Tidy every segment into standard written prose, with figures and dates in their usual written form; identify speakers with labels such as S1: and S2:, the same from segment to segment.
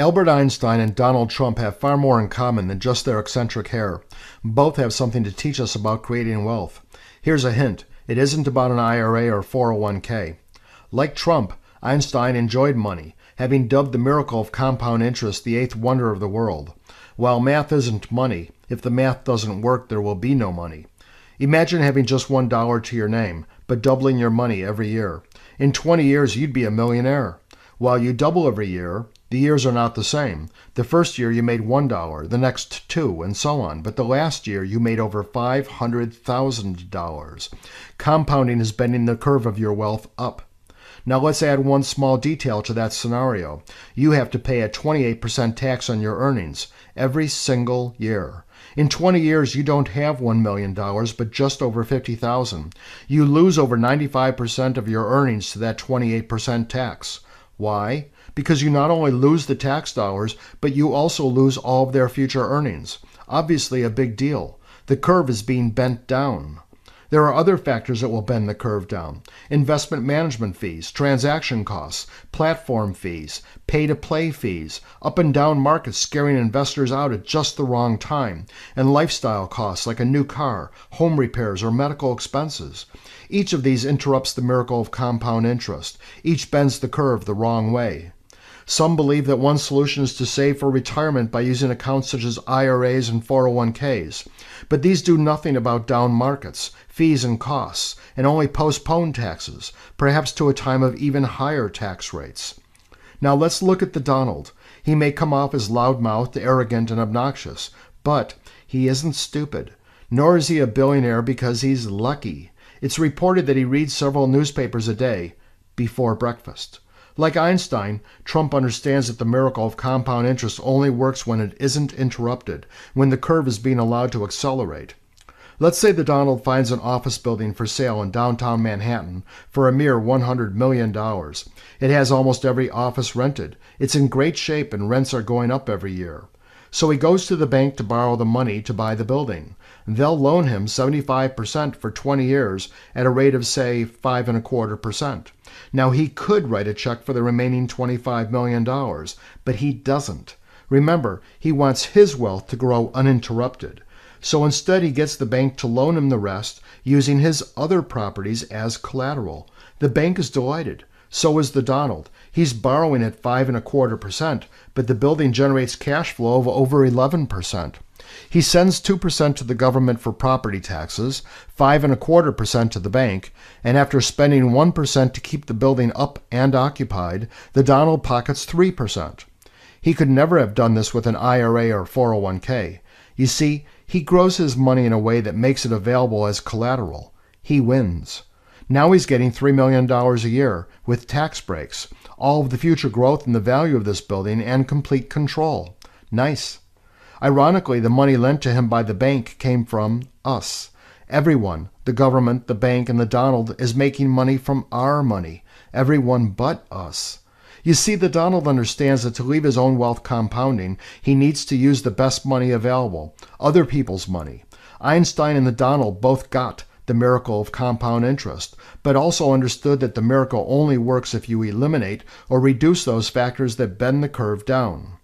S1: Albert Einstein and Donald Trump have far more in common than just their eccentric hair. Both have something to teach us about creating wealth. Here's a hint. It isn't about an IRA or 401k. Like Trump, Einstein enjoyed money, having dubbed the miracle of compound interest the eighth wonder of the world. While math isn't money, if the math doesn't work, there will be no money. Imagine having just $1 to your name, but doubling your money every year. In 20 years, you'd be a millionaire. While you double every year, the years are not the same. The first year you made $1, the next $2, and so on. But the last year you made over $500,000. Compounding is bending the curve of your wealth up. Now let's add one small detail to that scenario. You have to pay a 28% tax on your earnings every single year. In 20 years, you don't have $1 million, but just over $50,000. You lose over 95% of your earnings to that 28% tax. Why? Because you not only lose the tax dollars, but you also lose all of their future earnings. Obviously a big deal. The curve is being bent down. There are other factors that will bend the curve down. Investment management fees, transaction costs, platform fees, pay-to-play fees, up and down markets scaring investors out at just the wrong time, and lifestyle costs like a new car, home repairs, or medical expenses. Each of these interrupts the miracle of compound interest. Each bends the curve the wrong way. Some believe that one solution is to save for retirement by using accounts such as IRAs and 401ks. But these do nothing about down markets, fees and costs, and only postpone taxes, perhaps to a time of even higher tax rates. Now let's look at the Donald. He may come off as loudmouthed, arrogant, and obnoxious, but he isn't stupid. Nor is he a billionaire because he's lucky. It's reported that he reads several newspapers a day before breakfast. Like Einstein, Trump understands that the miracle of compound interest only works when it isn't interrupted, when the curve is being allowed to accelerate. Let's say the Donald finds an office building for sale in downtown Manhattan for a mere $100 million. It has almost every office rented. It's in great shape and rents are going up every year. So he goes to the bank to borrow the money to buy the building. They'll loan him 75% for 20 years at a rate of, say, 5.25%. Now, he could write a check for the remaining $25 million, but he doesn't. Remember, he wants his wealth to grow uninterrupted. So instead, he gets the bank to loan him the rest using his other properties as collateral. The bank is delighted. So is the Donald. He's borrowing at 5.25%, but the building generates cash flow of over 11%. He sends 2% to the government for property taxes, 5.25% to the bank, and after spending 1% to keep the building up and occupied, the Donald pockets 3%. He could never have done this with an IRA or 401k. You see, he grows his money in a way that makes it available as collateral. He wins. Now he's getting $3 million a year with tax breaks, all of the future growth in the value of this building, and complete control. Nice. Ironically, the money lent to him by the bank came from us. Everyone, the government, the bank, and the Donald, is making money from our money. Everyone but us. You see, the Donald understands that to leave his own wealth compounding, he needs to use the best money available, other people's money. Einstein and the Donald both got the miracle of compound interest, but also understood that the miracle only works if you eliminate or reduce those factors that bend the curve down.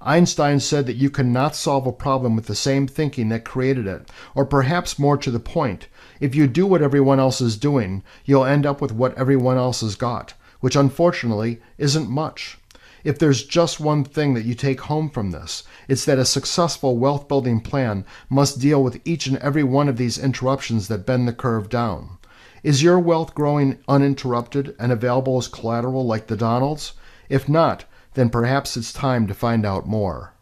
S1: Einstein said that you cannot solve a problem with the same thinking that created it, or perhaps more to the point, if you do what everyone else is doing, you'll end up with what everyone else has got, which unfortunately isn't much. If there's just one thing that you take home from this, it's that a successful wealth-building plan must deal with each and every one of these interruptions that bend the curve down. Is your wealth growing uninterrupted and available as collateral like the Donald's? If not, then perhaps it's time to find out more.